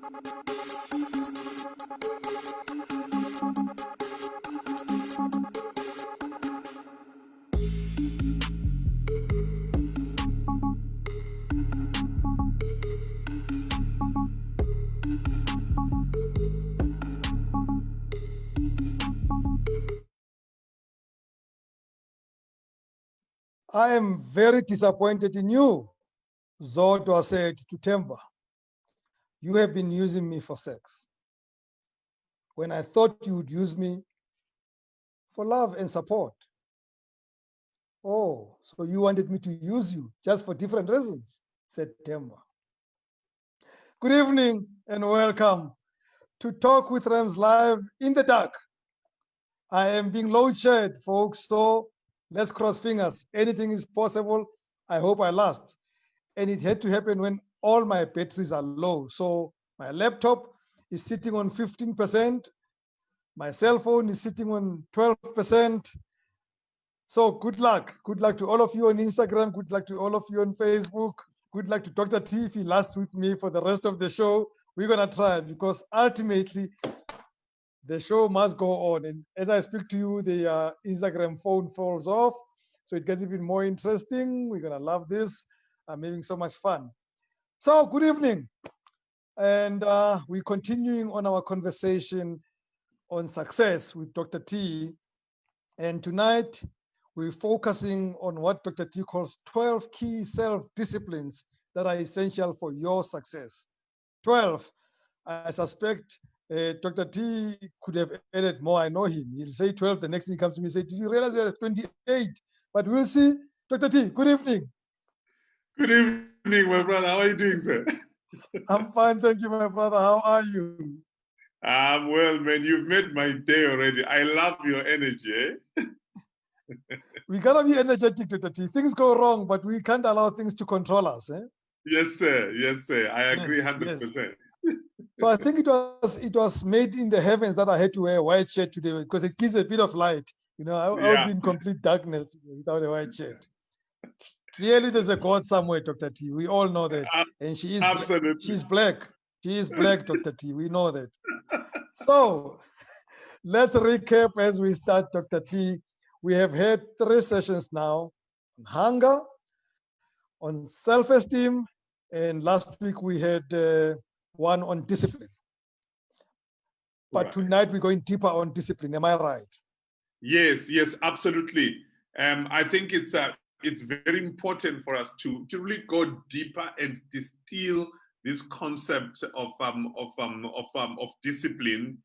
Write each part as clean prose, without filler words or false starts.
I am very disappointed in you, Zodwa said to Temba. You have been using me for sex, when I thought you would use me for love and support. Oh, so you wanted me to use you just for different reasons, said Temba. Good evening and welcome to Talk with Rams Live in the dark. I am being load shed, folks, so let's cross fingers. Anything is possible. I hope I last. And it had to happen when all my batteries are low. So my laptop is sitting on 15%. My cell phone is sitting on 12%. So good luck. Good luck to all of you on Instagram. Good luck to all of you on Facebook. Good luck to Dr. T if he lasts with me for the rest of the show. We're going to try because ultimately the show must go on. And as I speak to you, the Instagram phone falls off. So it gets even more interesting. We're going to love this. I'm having so much fun. So good evening. And we're continuing on our conversation on success with Dr. T. And tonight, we're focusing on what Dr. T calls 12 key self-disciplines that are essential for your success. 12. I suspect Dr. T could have added more. I know him. He'll say 12. The next thing he comes to me and say, did you realize there's 28? But we'll see. Dr. T, good evening. Good evening, my brother. How are you doing, sir? I'm fine, thank you, my brother. How are you? I'm well, man. You've made my day already. I love your energy. We gotta be energetic, Dr. T. Things go wrong, but we can't allow things to control us. Yes, sir. Yes, sir. I agree 100%. Yes. So I think it was made in the heavens that I had to wear a white shirt today because it gives a bit of light. You know, I would be in complete darkness without a white shirt. Clearly, there's a God somewhere, Dr. T. We all know that. And she is absolutely. She's black. She is black, Dr. T. We know that. So let's recap as we start, Dr. T. We have had 3 sessions now on hunger, on self-esteem, and last week we had one on discipline. But tonight we're going deeper on discipline. Am I right? Yes, yes, absolutely. I think it's very important for us to really go deeper and distill this concept of discipline,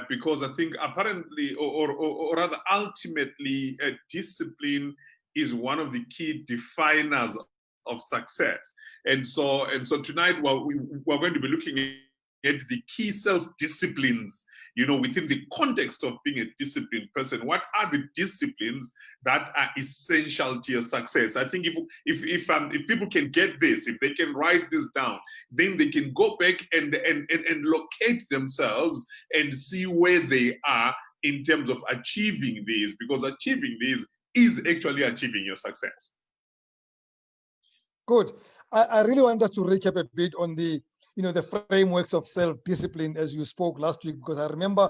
because I think apparently, or rather ultimately, discipline is one of the key definers of success. And so tonight we're going to be looking at the key self-disciplines, you know, within the context of being a disciplined person. What are the disciplines that are essential to your success? I think if people can get this, if they can write this down, then they can go back and locate themselves and see where they are in terms of achieving these, because achieving these is actually achieving your success. Good. I really want us to recap a bit on the frameworks of self-discipline as you spoke last week, because I remember,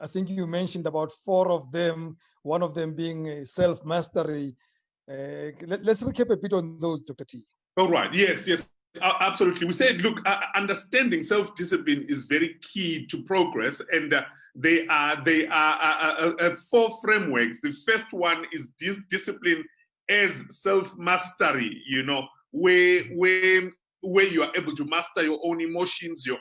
I think you mentioned about 4 of them, one of them being self-mastery. Let's recap a bit on those, Dr. T. All right. Yes, yes, absolutely. We said, look, understanding self-discipline is very key to progress, and they are 4 frameworks. The first one is this discipline as self-mastery, you know, where you are able to master your own emotions, your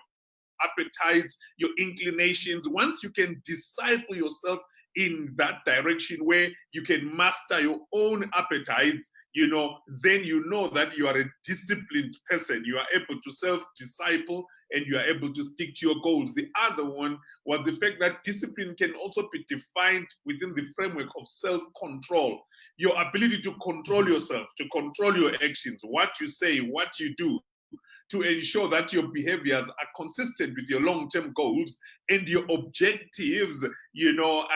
appetites, your inclinations. Once you can disciple yourself in that direction where you can master your own appetites, you know, then you know that you are a disciplined person. You are able to self-disciple and you are able to stick to your goals. The other one was the fact that discipline can also be defined within the framework of self-control. Your ability to control yourself, to control your actions, what you say, what you do, to ensure that your behaviors are consistent with your long-term goals and your objectives, you know,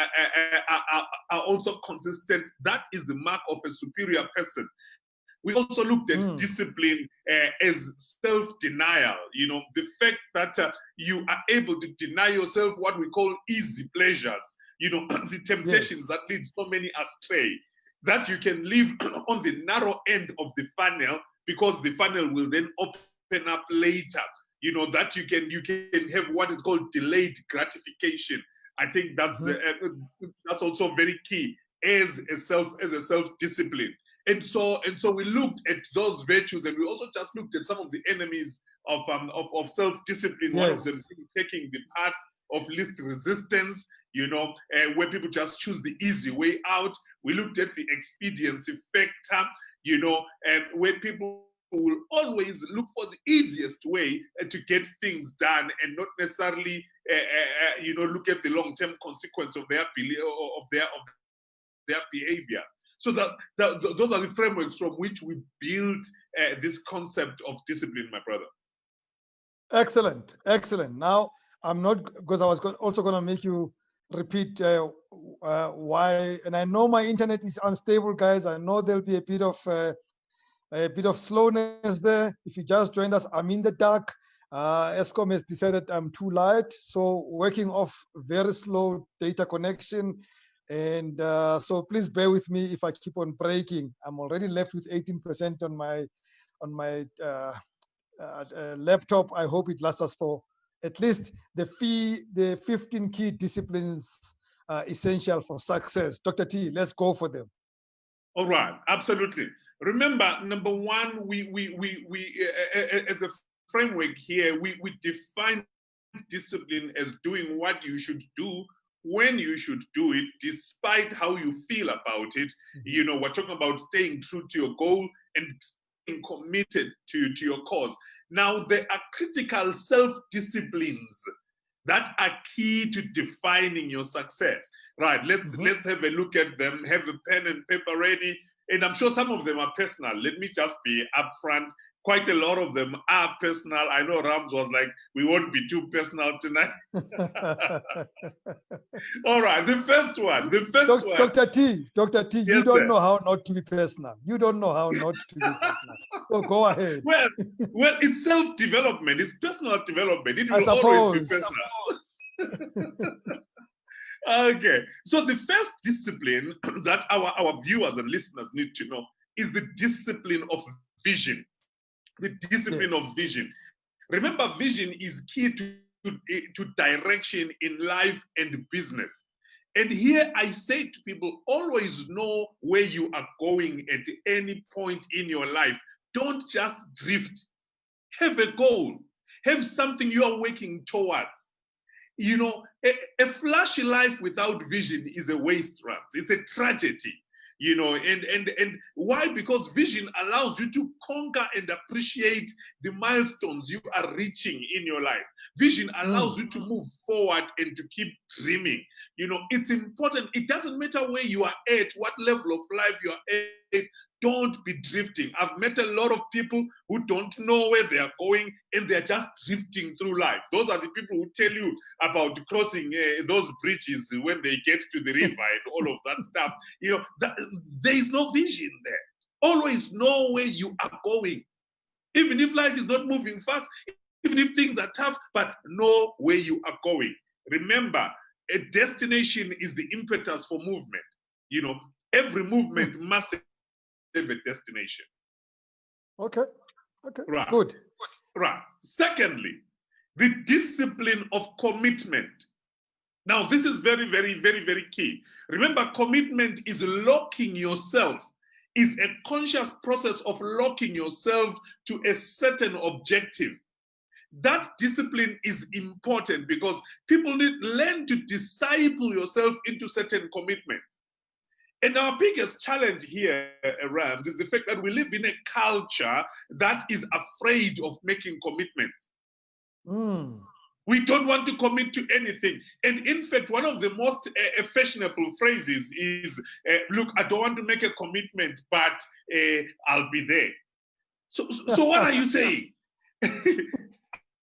are also consistent. That is the mark of a superior person. We also looked at discipline as self-denial. You know, the fact that you are able to deny yourself what we call easy pleasures. You know, the temptations that lead so many astray. That you can live on the narrow end of the funnel, because the funnel will then open up later. You know, that you can have what is called delayed gratification. I think that's also very key as a self-discipline. And so we looked at those virtues, and we also just looked at some of the enemies of self-discipline. One of them taking the path of least resistance, you know, where people just choose the easy way out. We looked at the expediency factor, you know, and where people will always look for the easiest way to get things done, and not necessarily, you know, look at the long-term consequence of their behavior. So those are the frameworks from which we build this concept of discipline, my brother. Excellent, excellent. Now, I'm not, because I was also going to make you repeat why, and I know my internet is unstable, guys. I know there'll be a bit of slowness there. If you just joined us, I'm in the dark. Eskom has decided I'm too light, so working off very slow data connection. And so please bear with me if I keep on breaking. I'm already left with 18% on my laptop. I hope it lasts us for at least the 15 key disciplines essential for success. Dr. T, let's go for them. All right, absolutely. Remember, number one, we as a framework here, we define discipline as doing what you should do when you should do it, despite how you feel about it. You know, we're talking about staying true to your goal and staying committed to your cause. Now, there are critical self-disciplines that are key to defining your success. Right, let's have a look at them. Have a pen and paper ready. And I'm sure some of them are personal. Let me just be upfront. Quite a lot of them are personal. I know Rams was like, we won't be too personal tonight. All right, the first one. Dr. T, yes, you don't know how not to be personal. You don't know how not to be personal. So go ahead. Well, it's self-development. It's personal development. It will always be personal. Okay, so the first discipline that our viewers and listeners need to know is the discipline of vision. The discipline of vision. Remember, vision is key to direction in life and business. And here I say to people, always know where you are going at any point in your life. Don't just drift. Have a goal. Have something you are working towards. You know, a flashy life without vision is a waste, right? It's a tragedy. You know, and why? Because vision allows you to conquer and appreciate the milestones you are reaching in your life. Vision allows you to move forward and to keep dreaming. You know, it's important. It doesn't matter where you are at, what level of life you are at. Don't be drifting. I've met a lot of people who don't know where they are going, and they're just drifting through life. Those are the people who tell you about crossing those bridges when they get to the river and all of that stuff. You know, there is no vision there. Always know where you are going. Even if life is not moving fast, even if things are tough, but know where you are going. Remember, a destination is the impetus for movement. You know, every movement must have a destination. Okay. Right. Good. Right. Secondly, the discipline of commitment. Now, this is very, very, very, very key. Remember, commitment is locking yourself, is a conscious process of locking yourself to a certain objective. That discipline is important because people need to learn to disciple yourself into certain commitments. And our biggest challenge here, Rams, is the fact that we live in a culture that is afraid of making commitments. We don't want to commit to anything. And in fact, one of the most fashionable phrases is, look, I don't want to make a commitment, but I'll be there. So what are you saying?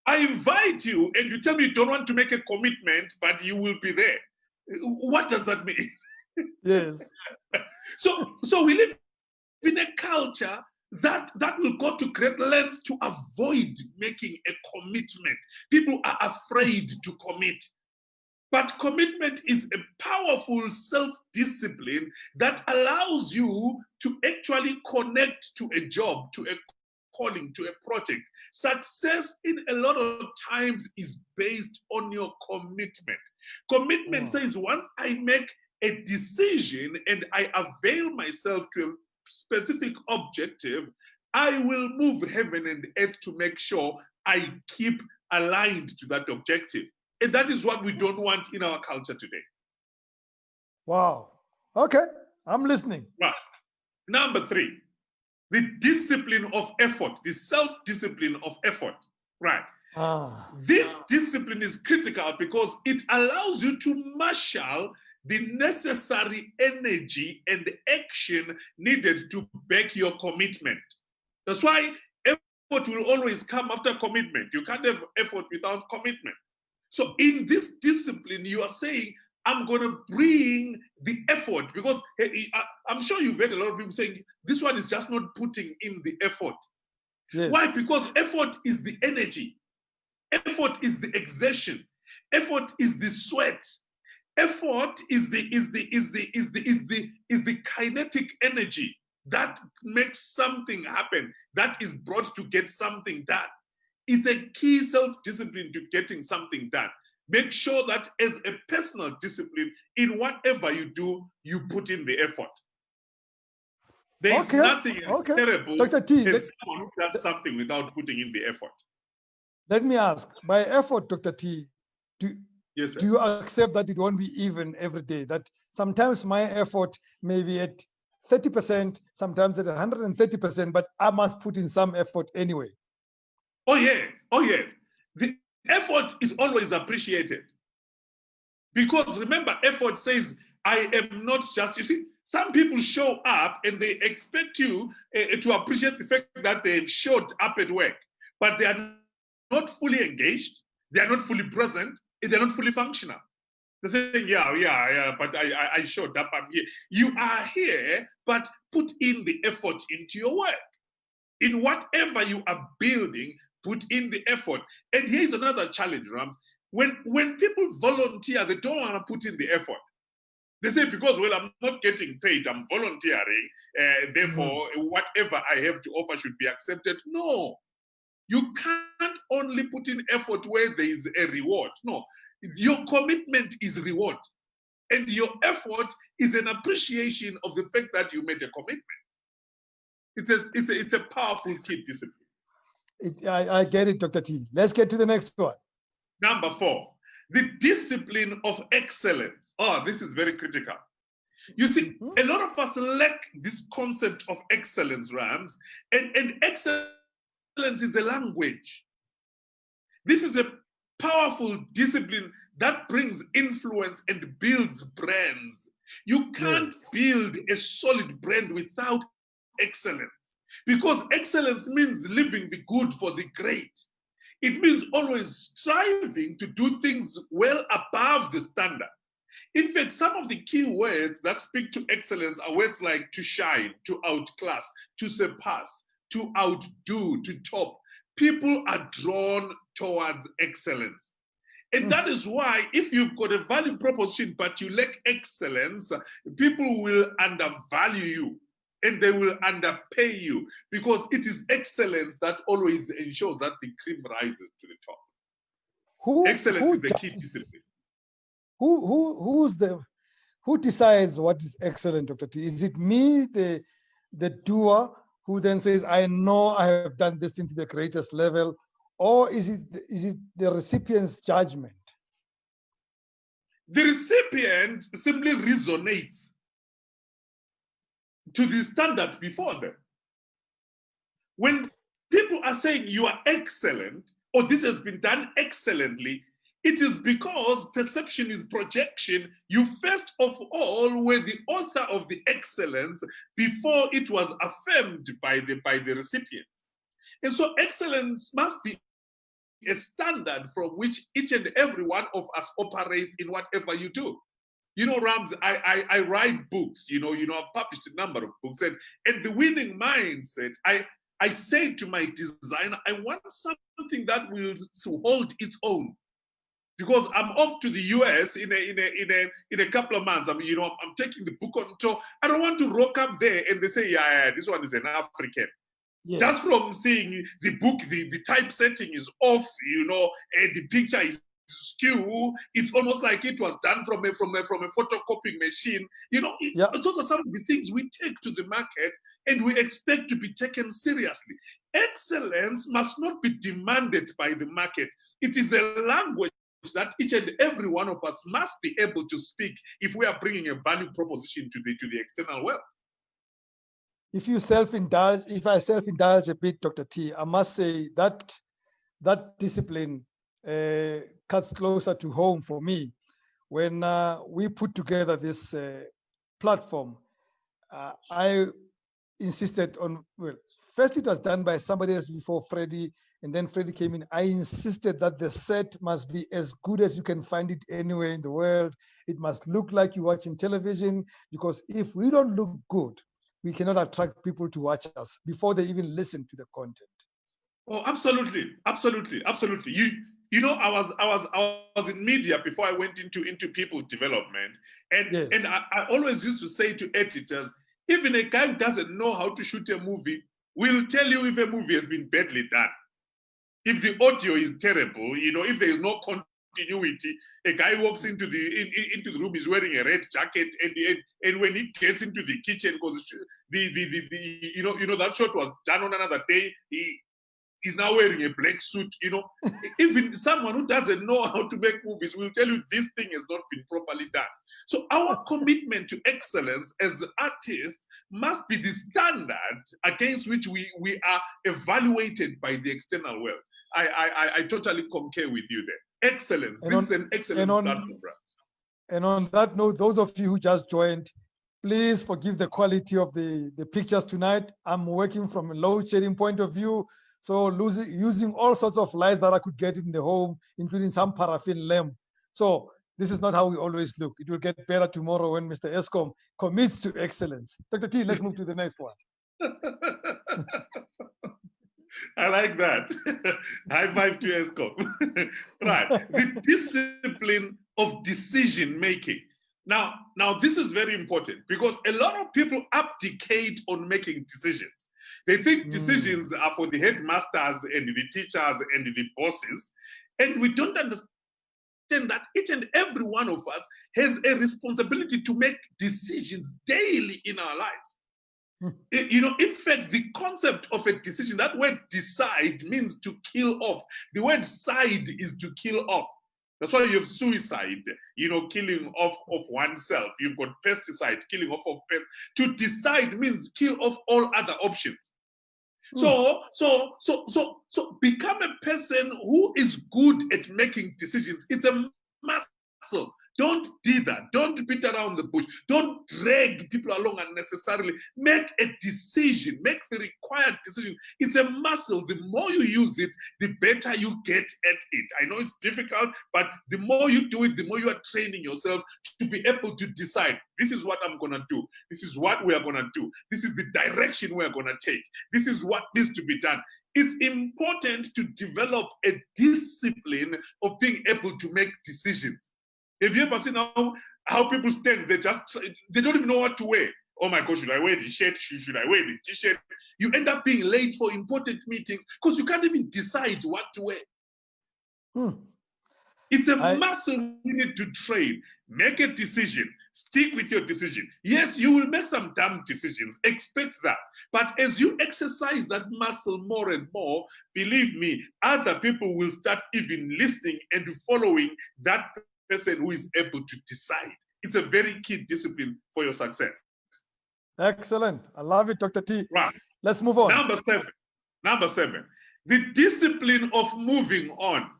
I invite you and you tell me you don't want to make a commitment, but you will be there. What does that mean? Yes. So we live in a culture that will go to great lengths to avoid making a commitment. People are afraid to commit. But commitment is a powerful self-discipline that allows you to actually connect to a job, to a calling, to a project. Success in a lot of times is based on your commitment. Commitment says once I make a decision and I avail myself to a specific objective, I will move heaven and earth to make sure I keep aligned to that objective. And that is what we don't want in our culture today. Wow. Okay, I'm listening. Right. Number 3, the discipline of effort, the self-discipline of effort. Right. This discipline is critical because it allows you to marshal the necessary energy and action needed to back your commitment. That's why effort will always come after commitment. You can't have effort without commitment. So in this discipline, you are saying, I'm going to bring the effort, because I'm sure you've heard a lot of people saying, this one is just not putting in the effort. Yes. Why? Because effort is the energy. Effort is the exertion. Effort is the sweat. Effort is the kinetic energy that makes something happen, that is brought to get something done. It's a key self-discipline to getting something done. Make sure that as a personal discipline, in whatever you do, you put in the effort. There's nothing terrible Dr. T, as someone who does something without putting in the effort. Let me ask, by effort, Dr. T, do you accept that it won't be even every day? That sometimes my effort may be at 30%, sometimes at 130%, but I must put in some effort anyway. Oh yes, oh yes. The effort is always appreciated. Because remember, effort says, I am not just, you see, some people show up and they expect you to appreciate the fact that they've showed up at work, but they are not fully engaged, they are not fully present, and they're not fully functional. They're saying, yeah, but I showed up, I'm here. You are here, but put in the effort into your work. In whatever you are building, put in the effort. And here's another challenge, Rams. When people volunteer, they don't want to put in the effort. They say, because, well, I'm not getting paid, I'm volunteering, therefore, whatever I have to offer should be accepted. No, you can't only put in effort where there is a reward. No, your commitment is reward. And your effort is an appreciation of the fact that you made a commitment. It's a powerful key discipline. I get it, Dr. T. Let's get to the next one. Number 4, the discipline of excellence. Oh, this is very critical. You see, a lot of us lack this concept of excellence, Rams, and excellence is a language. This is a powerful discipline that brings influence and builds brands. You can't build a solid brand without excellence, because excellence means living the good for the great. It means always striving to do things well above the standard. In fact, some of the key words that speak to excellence are words like to shine, to outclass, to surpass, to outdo, to top. People are drawn towards excellence. And that is why if you've got a value proposition, but you lack excellence, people will undervalue you and they will underpay you, because it is excellence that always ensures that the cream rises to the top. Excellence is the key discipline. Who decides what is excellent, Dr. T? Is it me, the doer, who then says, I know I have done this thing to the greatest level, or is it the recipient's judgment? The recipient simply resonates to the standard before them. When people are saying you are excellent, or this has been done excellently, it is because perception is projection. You first of all were the author of the excellence before it was affirmed by the recipient. And so excellence must be a standard from which each and every one of us operates in whatever you do. You know, Rams, I write books, I've published a number of books, and the winning mindset, I say to my designer, I want something that will hold its own. Because I'm off to the US in a couple of months. I'm taking the book on tour. I don't want to rock up there and they say, yeah, this one is an African. Yes. Just from seeing the book, the typesetting is off, and the picture is skew. It's almost like it was done from a photocopying machine. Those are some of the things we take to the market and we expect to be taken seriously. Excellence must not be demanded by the market. It is a language that each and every one of us must be able to speak if we are bringing a value proposition to the external world. If I self-indulge a bit, Dr. T, I must say that discipline cuts closer to home for me. When we put together this platform, I insisted on, first it was done by somebody else before Freddie, and then Freddie came in. I insisted that the set must be as good as you can find it anywhere in the world. It must look like you're watching television, because if we don't look good, we cannot attract people to watch us before they even listen to the content. Oh, absolutely, absolutely, absolutely. I was in media before I went into people development, and yes. And I always used to say to editors, even a guy who doesn't know how to shoot a movie will tell you if a movie has been badly done. If the audio is terrible, if there is no continuity, a guy walks into the room, is wearing a red jacket, and when he gets into the kitchen, because that shot was done on another day, he's now wearing a black suit. Even someone who doesn't know how to make movies will tell you this thing has not been properly done. So our commitment to excellence as artists must be the standard against which we are evaluated by the external world. I totally concur with you there. Excellence. This is an excellent platform. And on that note, those of you who just joined, please forgive the quality of the pictures tonight. I'm working from a load shedding point of view, so using all sorts of lights that I could get in the home, including some paraffin lamp. So this is not how we always look. It will get better tomorrow when Mr. Eskom commits to excellence. Dr. T, let's move to the next one. I like that. High five to Eskom. Right. The discipline of decision making. Now, this is very important because a lot of people abdicate on making decisions. They think decisions are for the headmasters and the teachers and the bosses. And we don't understand that each and every one of us has a responsibility to make decisions daily in our lives. In fact, the concept of a decision, that word decide means to kill off. The word side is to kill off. That's why you have suicide, killing off of oneself. You've got pesticide, killing off of pests. To decide means kill off all other options. So become a person who is good at making decisions. It's a muscle. Don't do that. Don't beat around the bush. Don't drag people along unnecessarily. Make a decision. Make the required decision. It's a muscle. The more you use it, the better you get at it. I know it's difficult, but the more you do it, the more you are training yourself to be able to decide, this is what I'm going to do. This is what we are going to do. This is the direction we're going to take. This is what needs to be done. It's important to develop a discipline of being able to make decisions. Have you ever seen how people stand? They don't even know what to wear. Oh my gosh, should I wear the shirt? Should I wear the t-shirt? You end up being late for important meetings because you can't even decide what to wear. It's a muscle you need to train. Make a decision. Stick with your decision. Yes, you will make some dumb decisions. Expect that. But as you exercise that muscle more and more, believe me, other people will start even listening and following that person who is able to decide. It's a very key discipline for your success. Excellent. I love it, Dr. T. Right. Let's move on. Number seven. The discipline of moving on.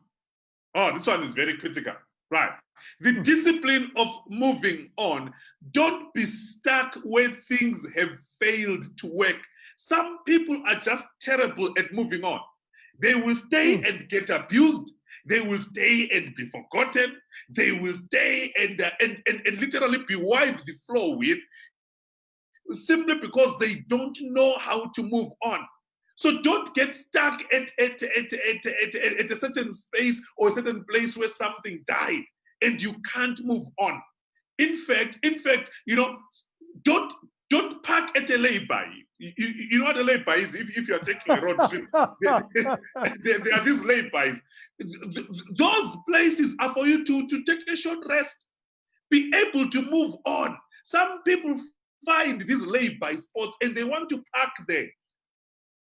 Oh, this one is very critical. Right. The discipline of moving on. Don't be stuck where things have failed to work. Some people are just terrible at moving on. They will stay and get abused. They will stay and be forgotten. They will stay and literally be wiped the floor with, simply because they don't know how to move on. So don't get stuck at a certain space or a certain place where something died and you can't move on. In fact, don't park at a lay-by. You know what a lay-by is? If you're taking a road trip, there are these lay-bys. Those places are for you to take a short rest, be able to move on. Some people find these lay-by spots and they want to park there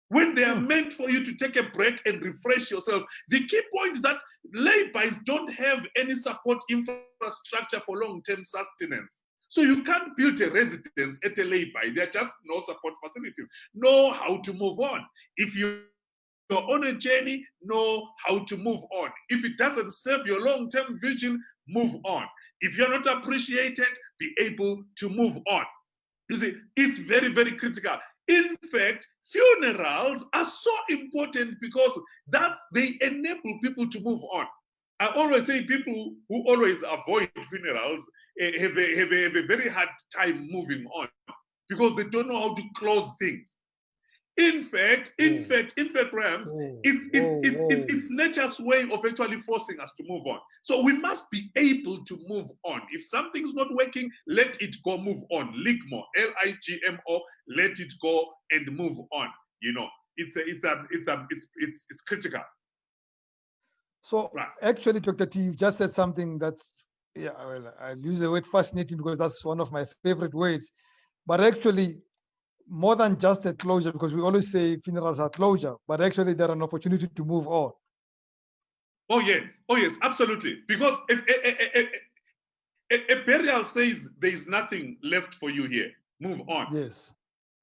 when they are meant for you to take a break and refresh yourself. The key point is that lay-bys don't have any support infrastructure for long-term sustenance. So you can't build a residence at a lay-by. There are just no support facilities. Know how to move on. If you're on a journey, know how to move on. If it doesn't serve your long-term vision, move on. If you're not appreciated, be able to move on. You see, it's very, very critical. In fact, funerals are so important because they enable people to move on. I always say people who always avoid funerals have a very hard time moving on because they don't know how to close things. In fact, Rams, it's nature's way of actually forcing us to move on. So we must be able to move on. If something's not working, let it go, move on. Ligmo, Ligmo, let it go and move on. You know, it's critical. So right. Actually, Dr. T, you just said something that's, yeah, well, I'll use the word fascinating because that's one of my favorite words. But actually, more than just a closure, because we always say funerals are closure, but actually there are an opportunity to move on. Oh yes, absolutely. Because a burial says there is nothing left for you here. Move on. Yes.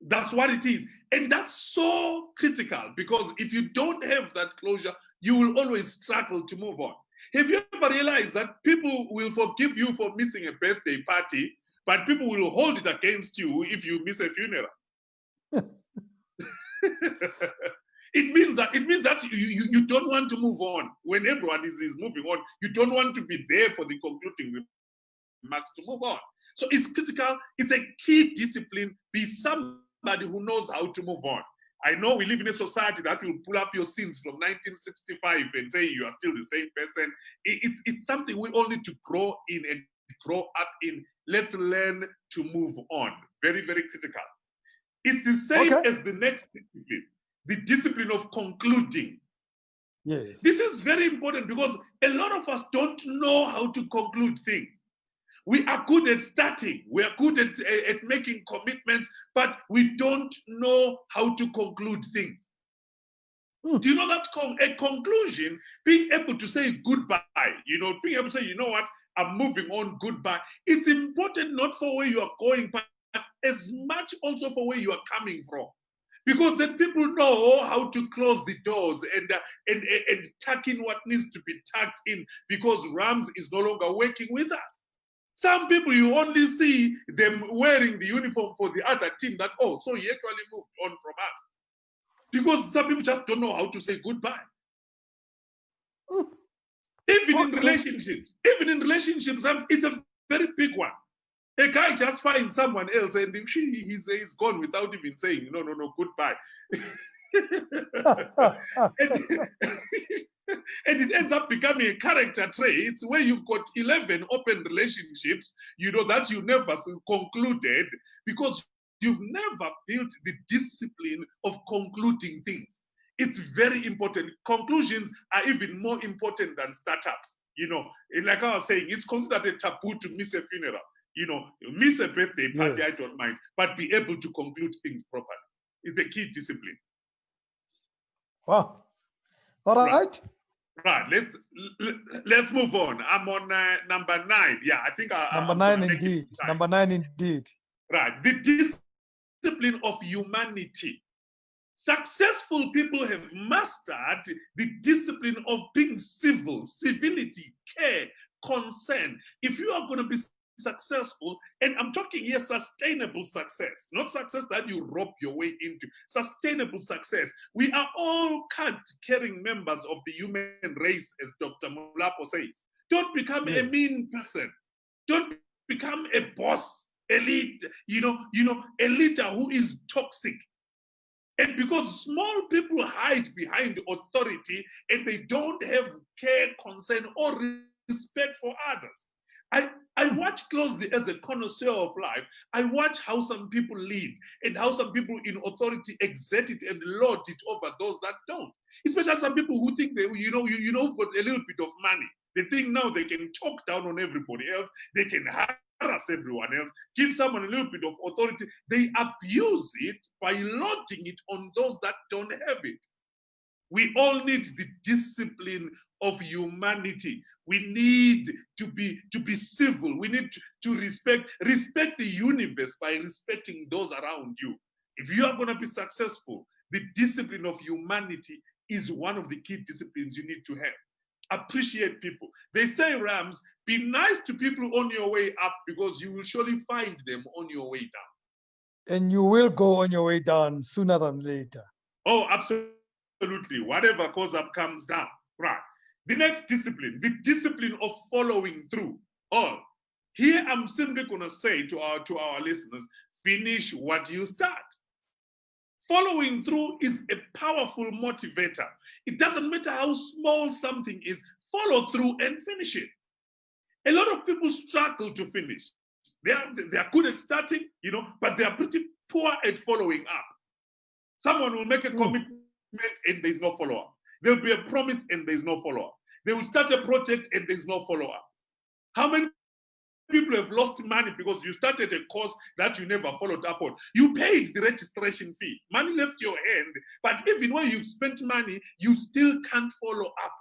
That's what it is. And that's so critical because if you don't have that closure, you will always struggle to move on. Have you ever realized that people will forgive you for missing a birthday party, but people will hold it against you if you miss a funeral? It means that you don't want to move on. When everyone is moving on, you don't want to be there for the concluding remarks to move on. So it's critical. It's a key discipline. Be somebody who knows how to move on. I know we live in a society that will pull up your sins from 1965 and say you are still the same person. It's something we all need to grow in and grow up in. Let's learn to move on. Very, very critical. It's the same as the next discipline, the discipline of concluding. Yes. This is very important because a lot of us don't know how to conclude things. We are good at starting, we are good at making commitments, but we don't know how to conclude things. Do you know that a conclusion, being able to say goodbye, being able to say, you know what, I'm moving on, goodbye. It's important not for where you are going, but as much also for where you are coming from. Because then people know how to close the doors and tuck in what needs to be tucked in because Rams is no longer working with us. Some people, you only see them wearing the uniform for the other team that, oh, so he actually moved on from us. Because some people just don't know how to say goodbye. Even in relationships, it's a very big one. A guy just finds someone else and he's gone without even saying, no, goodbye. And it ends up becoming a character trait where you've got 11 open relationships, that you never concluded because you've never built the discipline of concluding things. It's very important. Conclusions are even more important than startups. Like I was saying, it's considered a taboo to miss a funeral. Miss a birthday party, yes. I don't mind, but be able to conclude things properly. It's a key discipline. Wow. All right. Right. Let's move on. I'm on number 9. Yeah, I think number 9 indeed. Number 9 indeed. Right. The discipline of humanity. Successful people have mastered the discipline of being civil, civility, care, concern. If you are going to be successful, and I'm talking here sustainable success, not success that you rob your way into, sustainable success. We are all card-carrying members of the human race, as Dr. Mulapo says. Don't become a mean person. Don't become a boss, a leader, a leader who is toxic. And because small people hide behind authority and they don't have care, concern, or respect for others. I watch closely as a connoisseur of life. I watch how some people lead and how some people in authority exert it and lord it over those that don't. Especially some people who think they, got a little bit of money. They think now they can talk down on everybody else. They can harass everyone else, give someone a little bit of authority. They abuse it by lording it on those that don't have it. We all need the discipline of humanity. We need to be civil. We need to respect the universe by respecting those around you. If you are going to be successful, the discipline of humanity is one of the key disciplines you need to have. Appreciate people. They say, Rams, be nice to people on your way up because you will surely find them on your way down. And you will go on your way down sooner than later. Oh, absolutely. Whatever goes up comes down. Right. The next discipline, the discipline of following through. Oh, here I'm simply going to say to our listeners, finish what you start. Following through is a powerful motivator. It doesn't matter how small something is, follow through and finish it. A lot of people struggle to finish. They are good at starting, but they are pretty poor at following up. Someone will make a commitment and there's no follow-up. There'll be a promise and there's no follow-up. They will start a project and there's no follow-up. How many people have lost money because you started a course that you never followed up on? You paid the registration fee. Money left your hand, but even when you've spent money, you still can't follow up.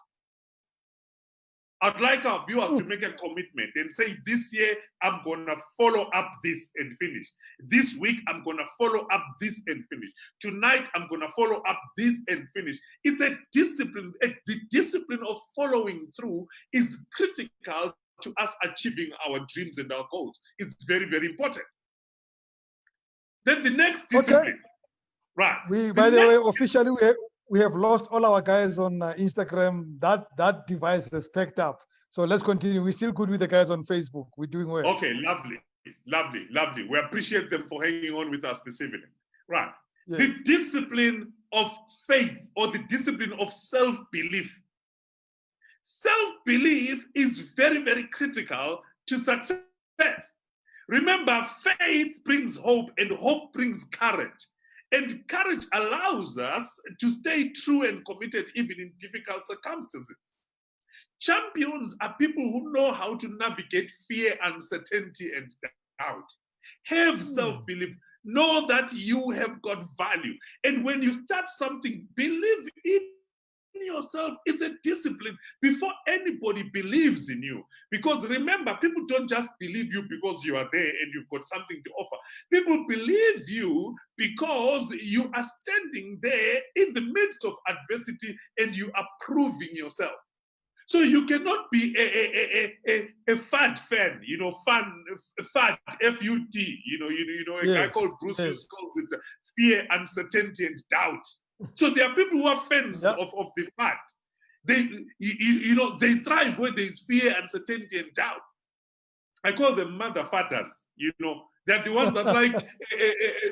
I'd like our viewers to make a commitment and say, this year, I'm going to follow up this and finish. This week, I'm going to follow up this and finish. Tonight, I'm going to follow up this and finish. It's a discipline. The discipline of following through is critical to us achieving our dreams and our goals. It's very, very important. Then the next discipline. Right. By the way, officially, we have lost all our guys on Instagram. That device is packed up. So let's continue. We're still good with the guys on Facebook. We're doing well. Okay, lovely. We appreciate them for hanging on with us this evening. Right. Yes. The discipline of faith or the discipline of self-belief. Self-belief is very, very critical to success. Remember, faith brings hope and hope brings courage. And courage allows us to stay true and committed even in difficult circumstances. Champions are people who know how to navigate fear, uncertainty, and doubt. Have self-belief. Know that you have got value. And when you start something, believe in yourself. It's a discipline before anybody believes in you. Because remember, people don't just believe you because you are there and you've got something to offer. People believe you because you are standing there in the midst of adversity and you are proving yourself. So you cannot be a fad fan, fad, F-U-T, a guy called Bruce calls it fear, uncertainty, and doubt. So there are people who are fans of the fad. They thrive where there's fear, uncertainty, and doubt. I call them mother fathers, They're the ones that like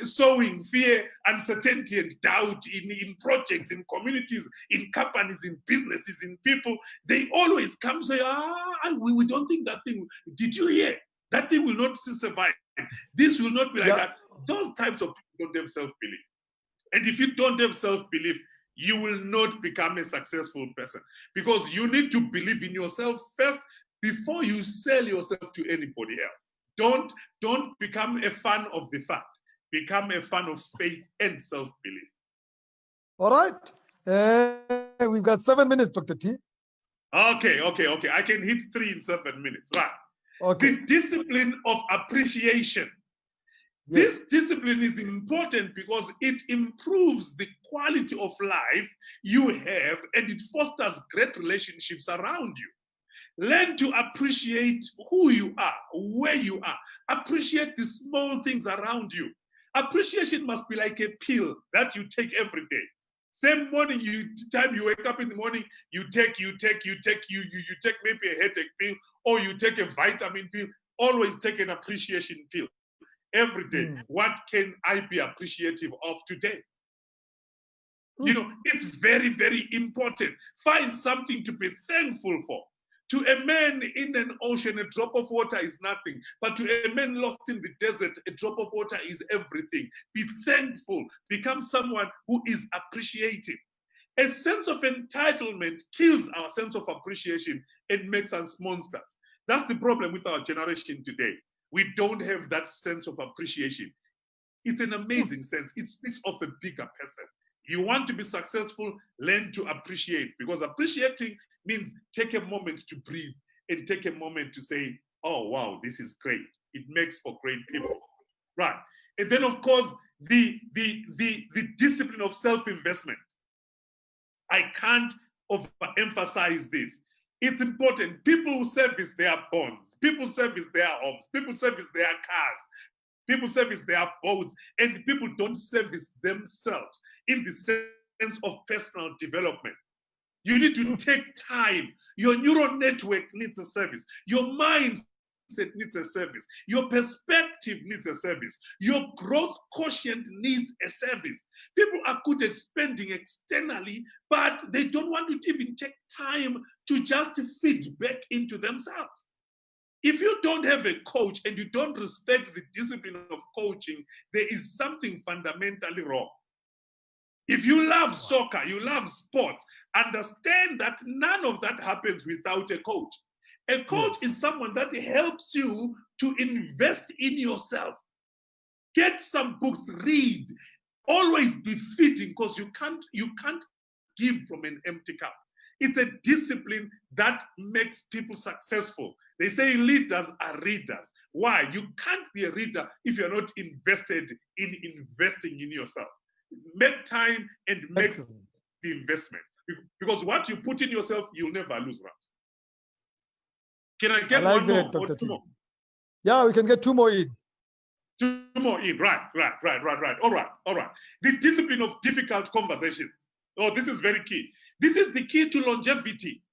sowing fear, uncertainty, and doubt in projects, in communities, in companies, in businesses, in people. They always come say, we don't think that thing, did you hear? That thing will not survive. This will not be like that. Those types of people don't have self-belief. And if you don't have self-belief, you will not become a successful person because you need to believe in yourself first before you sell yourself to anybody else. Don't become a fan of the fact. Become a fan of faith and self-belief. All right. We've got 7 minutes, Dr. T. Okay. I can hit 3 in 7 minutes. Right. Okay. The discipline of appreciation. This discipline is important because it improves the quality of life you have and it fosters great relationships around you. Learn to appreciate who you are, where you are. Appreciate the small things around you. Appreciation must be like a pill that you take every day. Same morning, time you wake up in the morning, you take maybe a headache pill, or you take a vitamin pill. Always take an appreciation pill every day. What can I be appreciative of today? You know, it's very, very important. Find something to be thankful for. To a man in an ocean, a drop of water is nothing. But to a man lost in the desert, a drop of water is everything. Be thankful. Become someone who is appreciative. A sense of entitlement kills our sense of appreciation and makes us monsters. That's the problem with our generation today. We don't have that sense of appreciation. It's an amazing sense. It speaks of a bigger person. You want to be successful, learn to appreciate, because appreciating means take a moment to breathe and take a moment to say, oh, wow, this is great. It makes for great people, right? And then, of course, the discipline of self-investment. I can't overemphasize this. It's important. People who service their bonds, people service their homes, people service their cars, people service their boats, and people don't service themselves in the sense of personal development. You need to take time. Your neural network needs a service. Your mindset needs a service. Your perspective needs a service. Your growth quotient needs a service. People are good at spending externally, but they don't want to even take time to just feed back into themselves. If you don't have a coach and you don't respect the discipline of coaching, there is something fundamentally wrong. If you love soccer, you love sports, understand that none of that happens without a coach. A coach is someone that helps you to invest in yourself. Get some books, read. Always be feeding, because you can't give from an empty cup. It's a discipline that makes people successful. They say leaders are readers. Why? You can't be a reader if you're not invested in investing in yourself. Make time and make the investment. Because what you put in yourself, you'll never lose, Rams. Can I get one more or two more? Yeah, we can get two more in. Two more in, right. All right. The discipline of difficult conversations. Oh, this is very key. This is the key to longevity.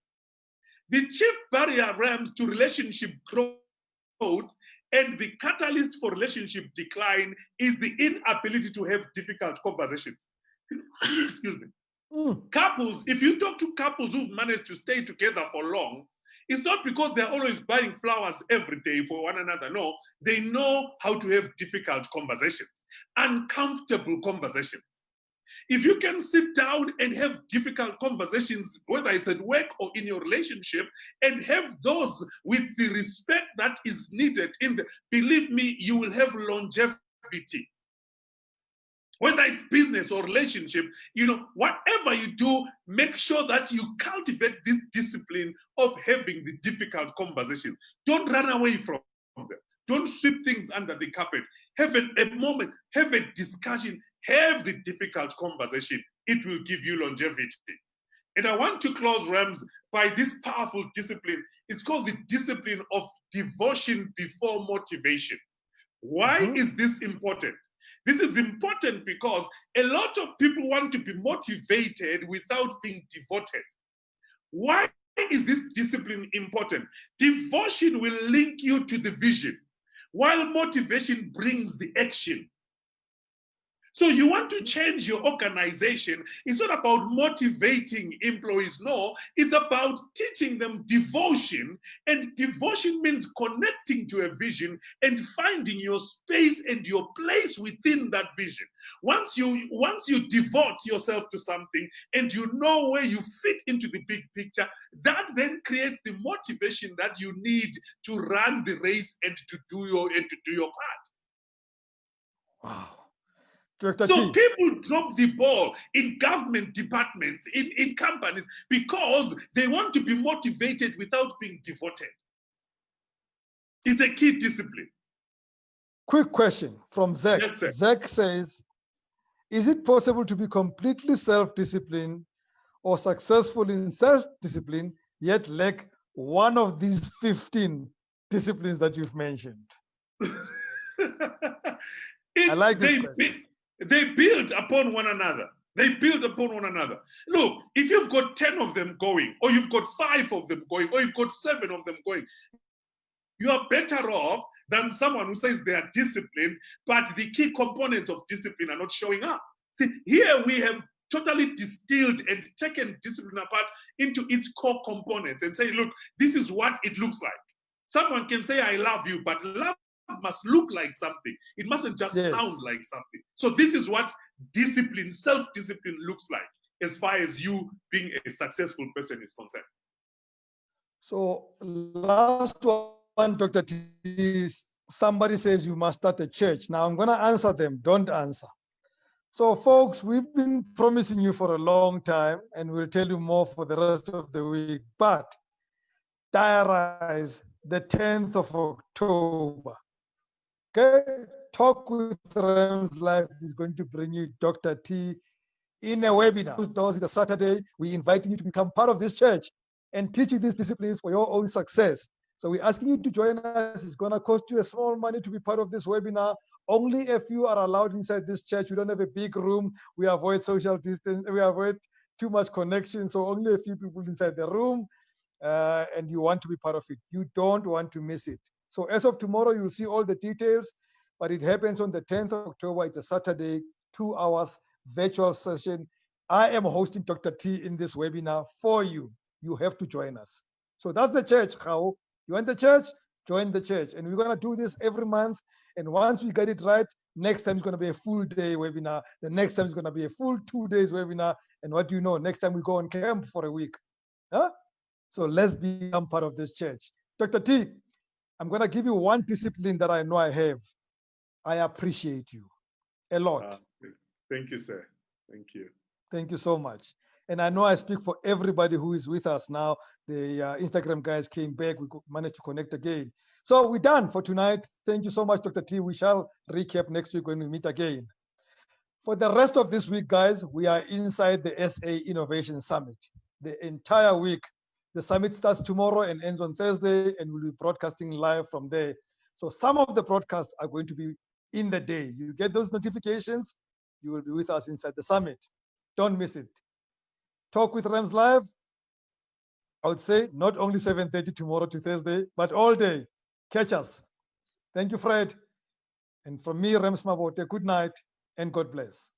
The chief barrier, Rams, to relationship growth and the catalyst for relationship decline is the inability to have difficult conversations. Excuse me. Couples, if you talk to couples who've managed to stay together for long, it's not because they're always buying flowers every day for one another. No, they know how to have difficult conversations, uncomfortable conversations. If you can sit down and have difficult conversations, whether it's at work or in your relationship, and have those with the respect that is needed, believe me, you will have longevity. Whether it's business or relationship, whatever you do, make sure that you cultivate this discipline of having the difficult conversations. Don't run away from them. Don't sweep things under the carpet. Have a moment, have a discussion, have the difficult conversation. It will give you longevity. And I want to close, Rams, by this powerful discipline. It's called the discipline of devotion before motivation. Why is this important? This is important because a lot of people want to be motivated without being devoted. Why is this discipline important? Devotion will link you to the vision, while motivation brings the action. So you want to change your organization. It's not about motivating employees. No, it's about teaching them devotion. And devotion means connecting to a vision and finding your space and your place within that vision. Once you devote yourself to something and you know where you fit into the big picture, that then creates the motivation that you need to run the race and to do your part. Wow. So people drop the ball in government departments, in companies, because they want to be motivated without being devoted. It's a key discipline. Quick question from Zach. Yes, sir. Zach says, is it possible to be completely self-disciplined or successful in self-discipline, yet lack one of these 15 disciplines that you've mentioned? I like this question. They build upon one another. They build upon one another. Look, if you've got 10 of them going, or you've got 5 of them going, or you've got 7 of them going, you are better off than someone who says they are disciplined, but the key components of discipline are not showing up. See, here we have totally distilled and taken discipline apart into its core components and say, look, this is what it looks like. Someone can say, I love you, but love must look like something. It mustn't just sound like something. So this is what discipline, self-discipline looks like as far as you being a successful person is concerned. So last one, Dr. T, somebody says you must start a church. Now I'm going to answer them. Don't answer. So folks, we've been promising you for a long time, and we'll tell you more for the rest of the week, but diarize the 10th of October. Okay, Talk with Rams Live is going to bring you Dr. T in a webinar. It's a Saturday. We invite you to become part of this church and teach you these disciplines for your own success. So we're asking you to join us. It's going to cost you a small money to be part of this webinar. Only a few are allowed inside this church. We don't have a big room. We avoid social distance. We avoid too much connection. So only a few people inside the room. And you want to be part of it. You don't want to miss it. So as of tomorrow, you'll see all the details, but it happens on the 10th of October. It's a Saturday, 2 hours virtual session. I am hosting Dr. T in this webinar for you. You have to join us. So that's the church, How? You want the church? Join the church. And we're gonna do this every month. And once we get it right, next time it's gonna be a full day webinar. The next time it's gonna be a full 2 days webinar. And what do you know? Next time we go on camp for a week. Huh? So let's become part of this church. Dr. T, I'm going to give you one discipline that I know I have. I appreciate you a lot. Thank you, sir. Thank you. Thank you so much. And I know I speak for everybody who is with us now. The Instagram guys came back. We managed to connect again. So we're done for tonight. Thank you so much, Dr. T. We shall recap next week when we meet again. For the rest of this week, guys, we are inside the SA Innovation Summit. The entire week. The summit starts tomorrow and ends on Thursday, and we'll be broadcasting live from there. So some of the broadcasts are going to be in the day. You get those notifications, you will be with us inside the summit. Don't miss it. Talk with Rams Live, I would say not only 7:30 tomorrow to Thursday, but all day. Catch us. Thank you, Fred. And from me, Rams Mabote, good night and God bless.